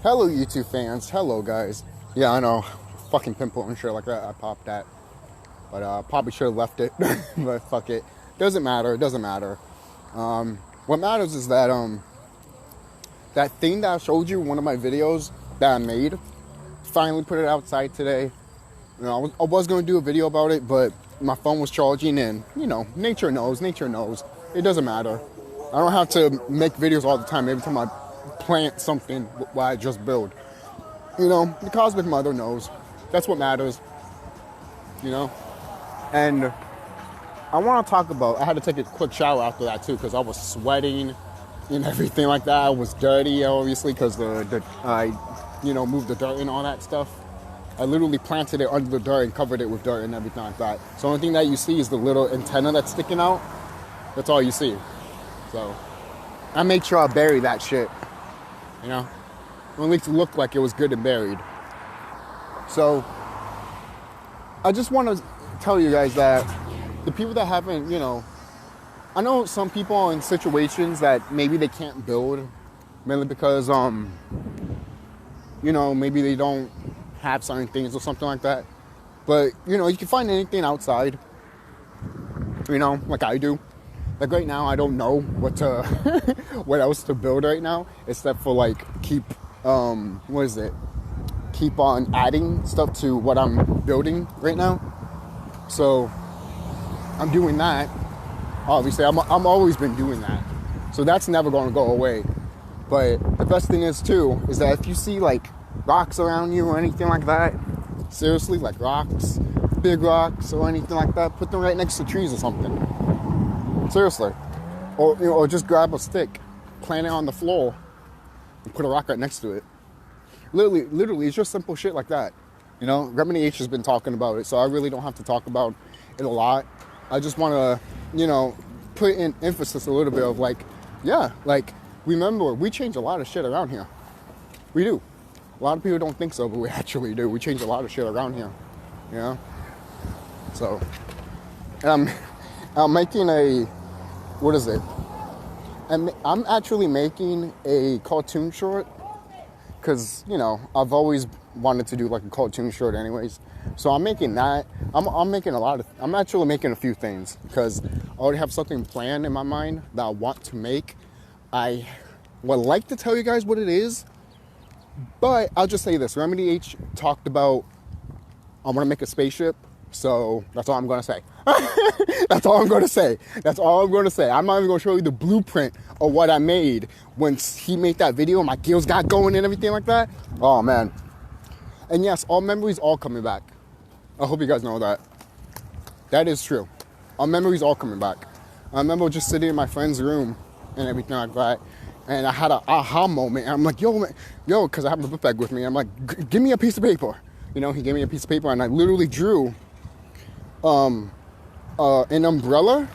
Hello, YouTube fans. Hello, guys. Yeah, I know. Fucking pimple and shit like that. I popped that. But probably should have left it. But fuck it. Doesn't matter. It doesn't matter. What matters is that, that thing that I showed you in one of my videos that I made, finally put it outside today. You know, I was going to do a video about it, but my phone was charging and, you know, nature knows. Nature knows. It doesn't matter. I don't have to make videos all the time. Every time I plant something what I just build. You know, the cosmic mother knows. That's what matters. You know? And I want to talk about, I had to take a quick shower after that too, because I was sweating and everything like that. I was dirty, obviously, because I, you know, moved the dirt and all that stuff. I literally planted it under the dirt and covered it with dirt and everything like that. So the only thing that you see is the little antenna that's sticking out. That's all you see. So I made sure I bury that shit. You know? Or at least it looked like it was good and buried. So I just want to tell you guys that the people that haven't, you know, I know some people are in situations that maybe they can't build, mainly because, you know, maybe they don't have certain things or something like that. But, you know, you can find anything outside, you know, like I do. Like right now, I don't know what to, what else to build right now, except for like keep on adding stuff to what I'm building right now. So I'm doing that. Obviously, I'm always been doing that. So that's never going to go away. But the best thing is too, is that if you see like rocks around you or anything like that, seriously, like rocks, big rocks or anything like that, put them right next to trees or something. Seriously. Or, you know, or just grab a stick, plant it on the floor, and put a rock right next to it. Literally, it's just simple shit like that. You know, Remedy H has been talking about it, so I really don't have to talk about it a lot. I just want to, you know, put in emphasis a little bit of like, yeah, like, remember, we change a lot of shit around here. We do. A lot of people don't think so, but we actually do. We change a lot of shit around here, you know? So, I'm making a, what is it? I'm actually making a cartoon short because, you know, I've always wanted to do like a cartoon short anyways. So I'm making that. I'm making I'm actually making a few things because I already have something planned in my mind that I want to make. I would like to tell you guys what it is, but I'll just say this. Remedy H talked about, I want to make a spaceship. So that's all I'm going to say. That's all I'm going to say. That's all I'm going to say. I'm not even going to show you the blueprint of what I made when he made that video and my gears got going and everything like that. Oh, man. And yes, all memories all coming back. I hope you guys know that. That is true. All memories all coming back. I remember just sitting in my friend's room and everything like that. And I had an aha moment. And I'm like, yo, because I have my book bag with me. I'm like, give me a piece of paper. You know, he gave me a piece of paper and I literally drew an umbrella,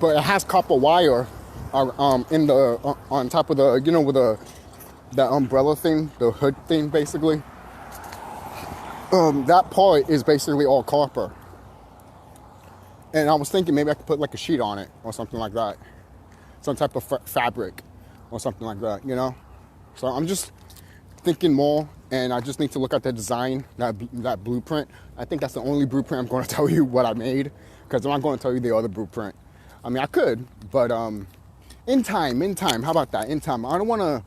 but it has copper wire in the on top of the, you know, with the umbrella thing, the hood thing, basically. That part is basically all copper. And I was thinking maybe I could put like a sheet on it or something like that, some type of fabric or something like that, you know. So I'm just thinking more. And I just need to look at the design, that blueprint. I think that's the only blueprint I'm going to tell you what I made, because I'm not going to tell you the other blueprint. I mean, I could, but in time. How about that? In time. I don't want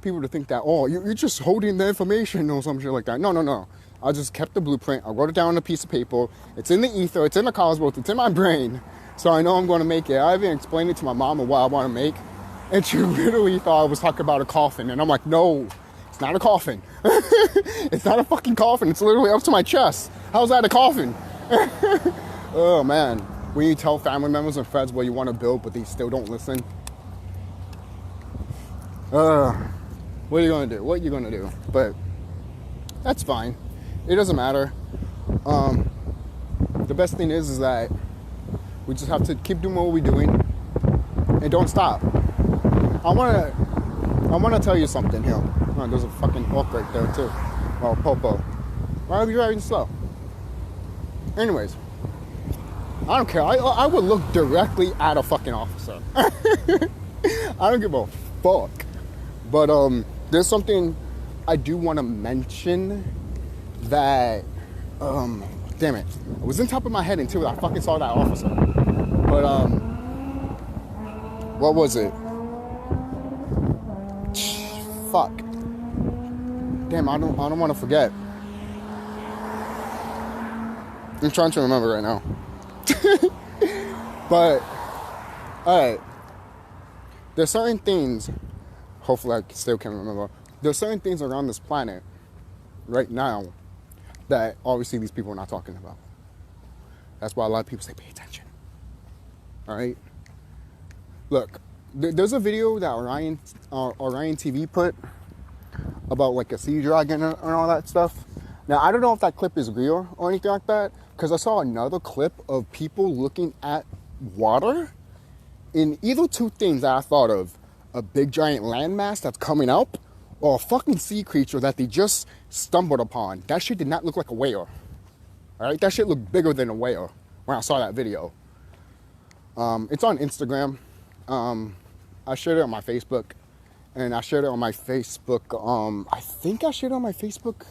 people to think that, oh, you're just holding the information or some shit like that. No. I just kept the blueprint. I wrote it down on a piece of paper. It's in the ether. It's in the cosmos. It's in my brain. So I know I'm going to make it. I even explained it to my mom of what I want to make, and she literally thought I was talking about a coffin. And I'm like, no. It's not a coffin. It's not a fucking coffin. It's literally up to my chest. How's that a coffin? Oh, man. When you tell family members and friends what you want to build, but they still don't listen. What are you going to do? What are you going to do? But that's fine. It doesn't matter. The best thing is that we just have to keep doing what we're doing and don't stop. I want to tell you something here. Oh, there's a fucking hawk right there too. Oh, Popo. Why are you driving slow? Anyways, I don't care. I would look directly at a fucking officer. I don't give a fuck. But there's something I do want to mention that, damn it, it was in top of my head until I fucking saw that officer. But, what was it? Fuck. Damn, I don't want to forget. I'm trying to remember right now. But, alright. There's certain things, hopefully I still can remember. There's certain things around this planet right now that obviously these people are not talking about. That's why a lot of people say pay attention. Alright? Look, there's a video that Orion TV put about like a sea dragon and all that stuff. Now, I don't know if that clip is real or anything like that, because I saw another clip of people looking at water in either two things that I thought of: a big giant landmass that's coming up, or a fucking sea creature that they just stumbled upon. That shit did not look like a whale. Alright? That shit looked bigger than a whale when I saw that video. It's on Instagram. I shared it on my Facebook. And I shared it on my Facebook. I think I shared it on my Facebook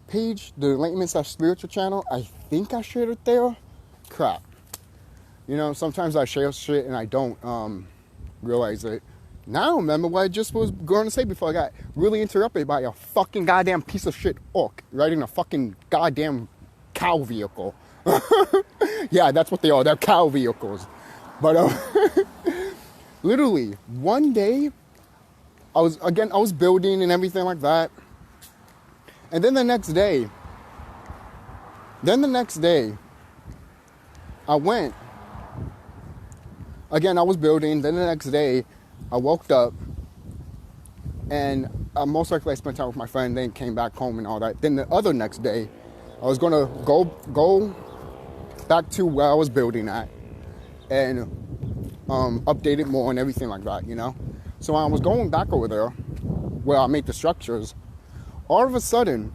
page, the Enlightenment/spiritual channel. I think I shared it there. Crap. You know, sometimes I share shit and I don't realize it. Now I don't remember what I just was going to say before I got really interrupted by a fucking goddamn piece of shit orc riding a fucking goddamn cow vehicle. Yeah, that's what they are. They're cow vehicles. But literally, one day, I was building and everything like that. And then the next day, I went. Again, I was building. Then the next day, I woke up. And most likely I spent time with my friend, then came back home and all that. Then the other next day, I was going to go back to where I was building at. And update it more and everything like that, you know? So when I was going back over there, where I made the structures, all of a sudden,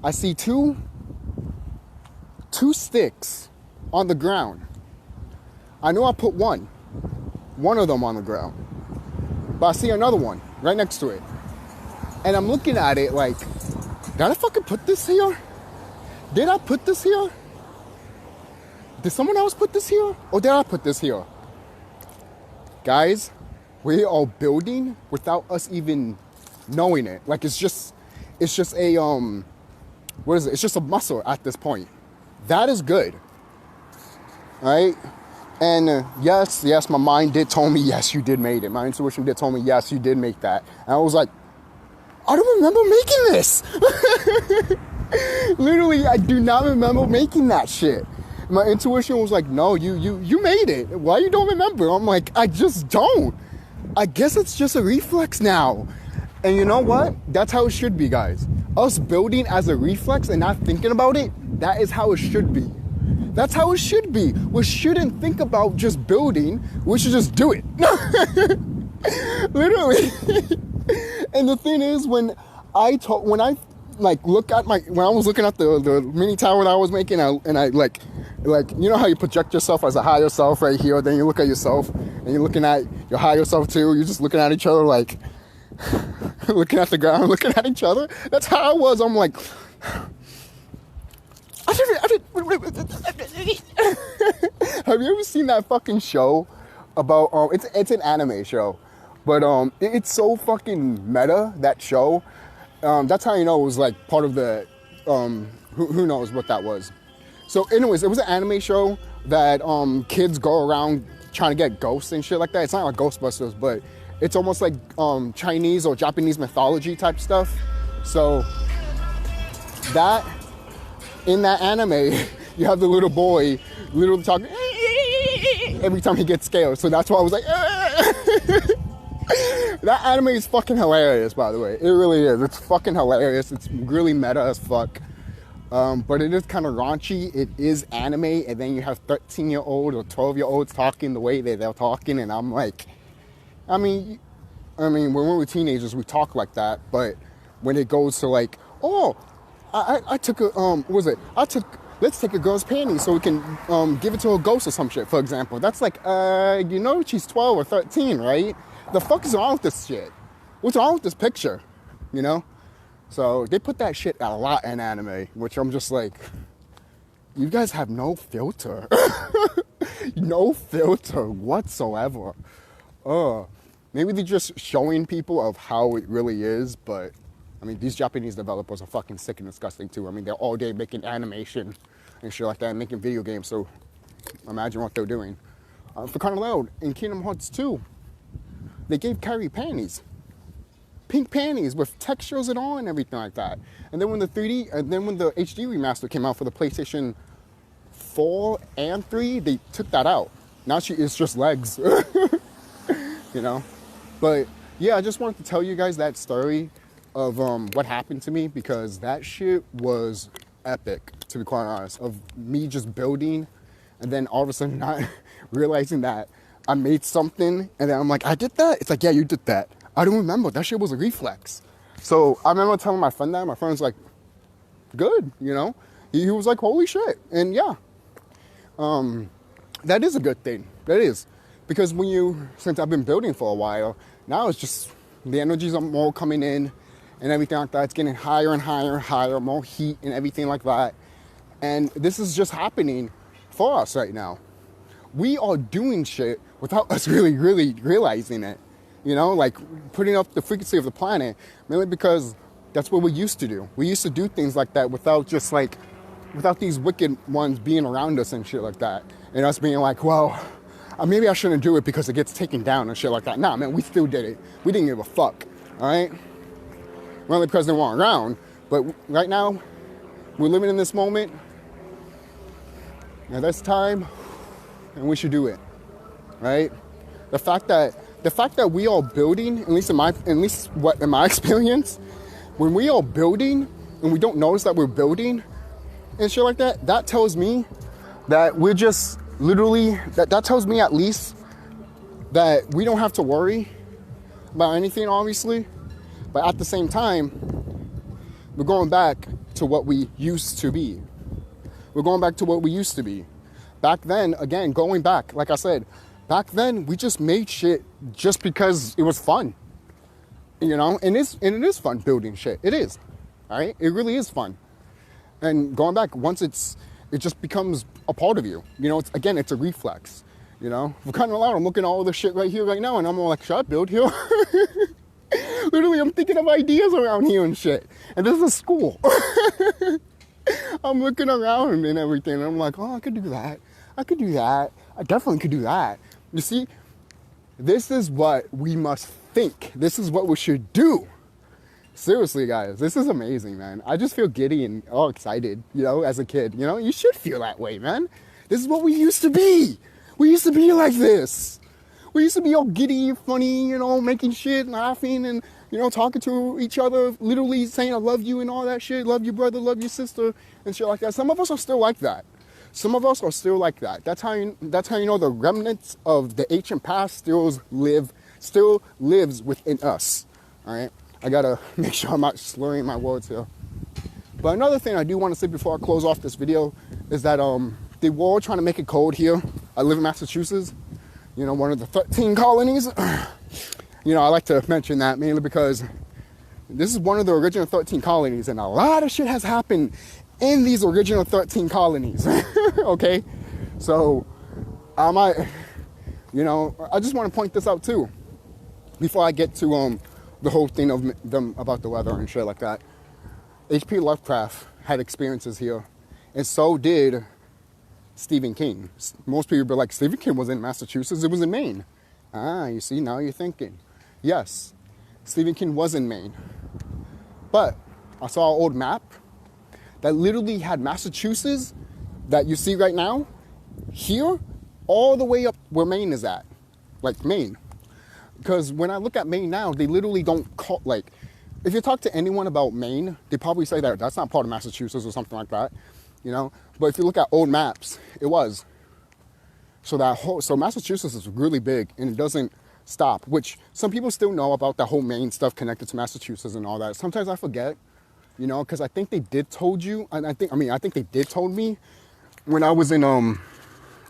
I see two sticks on the ground. I knew I put one of them on the ground, but I see another one right next to it. And I'm looking at it like, did I fucking put this here? Did I put this here? Did someone else put this here? Or did I put this here? Guys, we are building without us even knowing it. Like, it's just a, what is it? It's just a muscle at this point. That is good. Right? And yes, my mind did tell me, yes, you did make it. My intuition did tell me, yes, you did make that. And I was like, I don't remember making this. Literally, I do not remember making that shit. My intuition was like, no, you made it. Why you don't remember? I'm like, I just don't. I guess it's just a reflex now. And you know what? That's how it should be, guys. Us building as a reflex and not thinking about it, that is how it should be. That's how it should be. We shouldn't think about just building. We should just do it. Literally. And the thing is, when I look at when I was looking at the mini tower that I was making, and I like, you know how you project yourself as a higher self right here, then you look at yourself, and you're looking at your higher self too, you're just looking at each other like, looking at the ground, looking at each other. That's how I was. I'm like, have you ever seen that fucking show about, it's an anime show, but it's so fucking meta, that show. That's how you know it was like part of the, who knows what that was. So anyways, it was an anime show that kids go around trying to get ghosts and shit like that. It's not like Ghostbusters, but it's almost like Chinese or Japanese mythology type stuff. So that, in that anime, you have the little boy literally talking every time he gets scared. So that's why I was like, that anime is fucking hilarious, by the way. It really is. It's fucking hilarious. It's really meta as fuck. But it is kind of raunchy. It is anime, and then you have 13-year-old or 12-year-olds talking the way that they're talking, and I'm like, I mean, when we were teenagers, we talk like that, but when it goes to like, oh, I took a, let's take a girl's panties so we can give it to a ghost or some shit, for example. That's like, you know she's 12 or 13, right? The fuck is wrong with this shit? what's wrong with this picture? You know? So they put that shit a lot in anime, which I'm just like, you guys have no filter. No filter whatsoever. Maybe they're just showing people of how it really is, but I mean, these Japanese developers are fucking sick and disgusting too. I mean, they're all day making animation and shit like that, and making video games, so imagine what they're doing. For crying out loud, in Kingdom Hearts 2, they gave Kairi panties. Pink panties with textures and all and everything like that. And then when the HD remaster came out for the PlayStation 4 and 3, they took that out. Now it's just legs. You know? But yeah, I just wanted to tell you guys that story of what happened to me, because that shit was epic, to be quite honest, of me just building and then all of a sudden not realizing that I made something, and then I'm like, I did that? It's like, yeah, you did that. I don't remember. That shit was a reflex. So I remember telling my friend that. My friend was like, good, you know? He was like, holy shit. And yeah, that is a good thing. That is. Because since I've been building for a while, now it's just, the energies are more coming in and everything like that. It's getting higher and higher and higher, more heat and everything like that. And this is just happening for us right now. We are doing shit without us really realizing it. You know, like putting up the frequency of the planet, mainly because that's what we used to do. We used to do things like that without these wicked ones being around us and shit like that. And us being like, well, maybe I shouldn't do it because it gets taken down and shit like that. Nah, man, we still did it. We didn't give a fuck, all right? Mainly because they weren't around. But right now, we're living in this moment. Now that's time, and we should do it, right? The fact that we are building, in my experience, when we are building and we don't notice that we're building and shit like that, that tells me that we're just literally, that tells me at least that we don't have to worry about anything, obviously. But at the same time, we're going back to what we used to be. We're going back to what we used to be. Back then, again, going back, like I said, back then, we just made shit just because it was fun, you know? And it is fun building shit. It is, all right? It really is fun. And going back, once it just becomes a part of you. You know, it's a reflex, you know? We're kind of loud. I'm looking at all this shit right here, right now, and I'm all like, should I build here? Literally, I'm thinking of ideas around here and shit. And this is a school. I'm looking around and everything, and I'm like, oh, I could do that. I could do that. I definitely could do that. You see, this is what we must think. This is what we should do. Seriously, guys, this is amazing, man. I just feel giddy and all excited, you know, as a kid. You know, you should feel that way, man. This is what we used to be. We used to be like this. We used to be all giddy, funny, you know, making shit, laughing, and, you know, talking to each other, literally saying I love you and all that shit. Love you, brother, love your sister, and shit like that. Some of us are still like that. Some of us are still like that. That's how you know the remnants of the ancient past still lives within us. All right? I gotta make sure I'm not slurring my words here. But another thing I do want to say before I close off this video is that they were trying to make a code here. I live in Massachusetts, you know, one of the 13 colonies. You know, I like to mention that mainly because this is one of the original 13 colonies, and a lot of shit has happened in these original 13 colonies. Okay? So, I just want to point this out too, before I get to the whole thing of them about the weather and shit like that. H.P. Lovecraft had experiences here, and so did Stephen King. Most people be like, Stephen King was in Massachusetts, it was in Maine. Ah, you see, now you're thinking. Yes, Stephen King was in Maine. But I saw an old map that literally had Massachusetts that you see right now here all the way up where Maine is at, like Maine. Because when I look at Maine now, they literally don't call, like, if you talk to anyone about Maine, they probably say that that's not part of Massachusetts or something like that, you know? But if you look at old maps, it was. So Massachusetts is really big, and it doesn't stop, which some people still know about the whole Maine stuff connected to Massachusetts and all that. Sometimes I forget, you know, because I think they did told you, and I think they did told me when I was in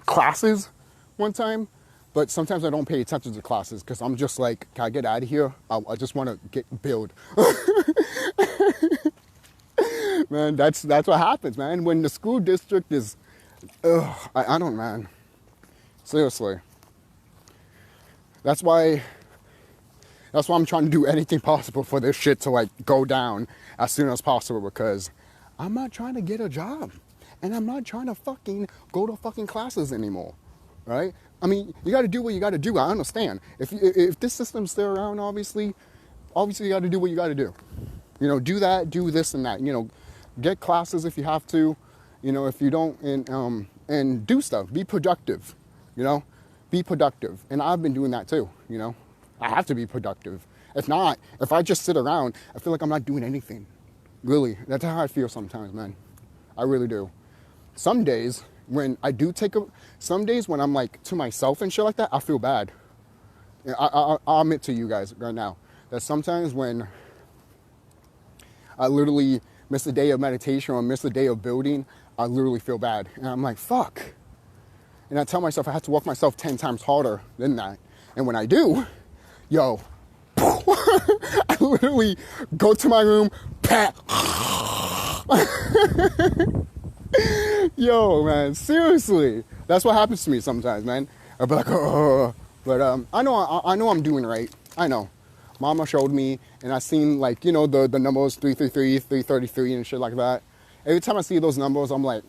classes one time, But sometimes I don't pay attention to classes because I'm just like, can I get out of here? I just want to build. Man, that's what happens, man. When the school district is, I don't, man. Seriously. That's why I'm trying to do anything possible for this shit to like go down as soon as possible, because I'm not trying to get a job and I'm not trying to fucking go to fucking classes anymore, right? I mean, you got to do what you got to do. I understand. If this system's still around, obviously you got to do what you got to do. You know, do that, do this and that. You know, get classes if you have to. You know, if you don't, and do stuff. Be productive. You know, be productive. And I've been doing that too. You know, I have to be productive. If not, if I just sit around, I feel like I'm not doing anything. Really, that's how I feel sometimes, man. I really do. Some days when I do some days when I'm like to myself and shit like that, I feel bad. I'll admit to you guys right now that sometimes when I literally miss a day of meditation or miss a day of building, I literally feel bad. And I'm like, fuck. And I tell myself I have to work myself 10 times harder than that. And when I do, yo, I literally go to my room, pat. Yo, man, seriously. That's what happens to me sometimes, man. I'll be like, oh. But I know I'm doing right. I know. Mama showed me, and I seen, like, you know, the numbers 333, 333, and shit like that. Every time I see those numbers, I'm like,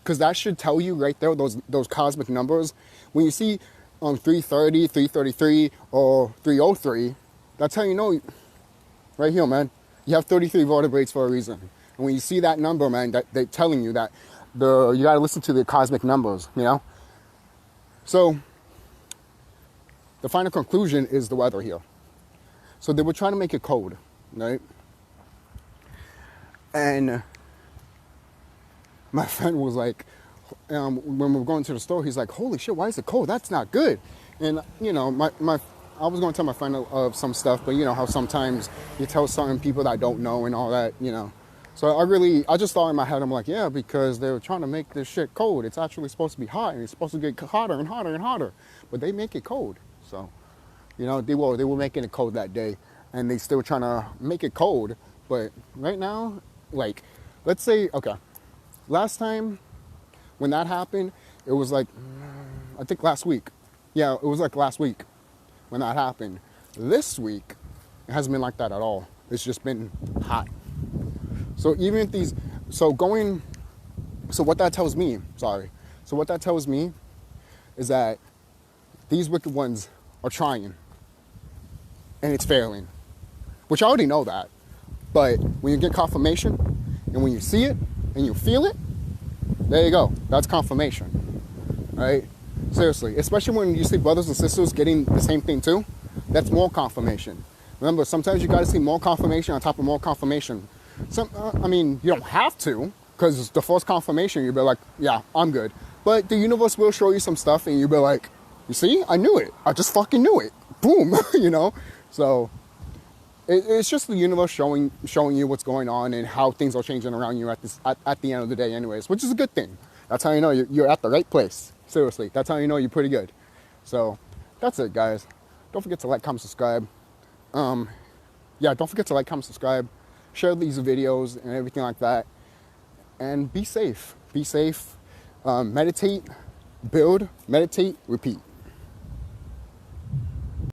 because that should tell you right there, those cosmic numbers. When you see 330, 333, or 303, that's how you know, right here, man. You have 33 vertebrae for a reason. And when you see that number, man, that they're telling you that you got to listen to the cosmic numbers, you know? So the final conclusion is the weather here. So they were trying to make it cold, right? And my friend was like, when we were going to the store, he's like, holy shit, why is it cold? That's not good. And, you know, I was going to tell my friend of some stuff, but you know how sometimes you tell certain people that don't know and all that, you know. So I just thought in my head, I'm like, yeah, because they were trying to make this shit cold. It's actually supposed to be hot, and it's supposed to get hotter and hotter and hotter. But they make it cold. So, you know, they were making it cold that day, and they still trying to make it cold. But right now, like, let's say, okay, last time when that happened, it was like, I think last week. Yeah, it was like last week when that happened. This week, it hasn't been like that at all. It's just been hot. So even if so what that tells me is that these wicked ones are trying, and it's failing, which I already know that. But when you get confirmation, and when you see it, and you feel it, there you go. That's confirmation, right? Seriously, especially when you see brothers and sisters getting the same thing too, that's more confirmation. Remember, sometimes you got to see more confirmation on top of more confirmation. I mean, you don't have to, because the first confirmation, you'll be like, yeah, I'm good. But the universe will show you some stuff, and you'll be like, you see, I knew it. I just fucking knew it. Boom, you know? So it's just the universe showing you what's going on and how things are changing around you at the end of the day anyways, which is a good thing. That's how you know you're at the right place. Seriously, that's how you know you're pretty good. So that's it, guys. Don't forget to like, comment, subscribe. Yeah, don't forget to like, comment, subscribe. Share these videos and everything like that. And be safe. Be safe. Meditate, build, meditate, repeat.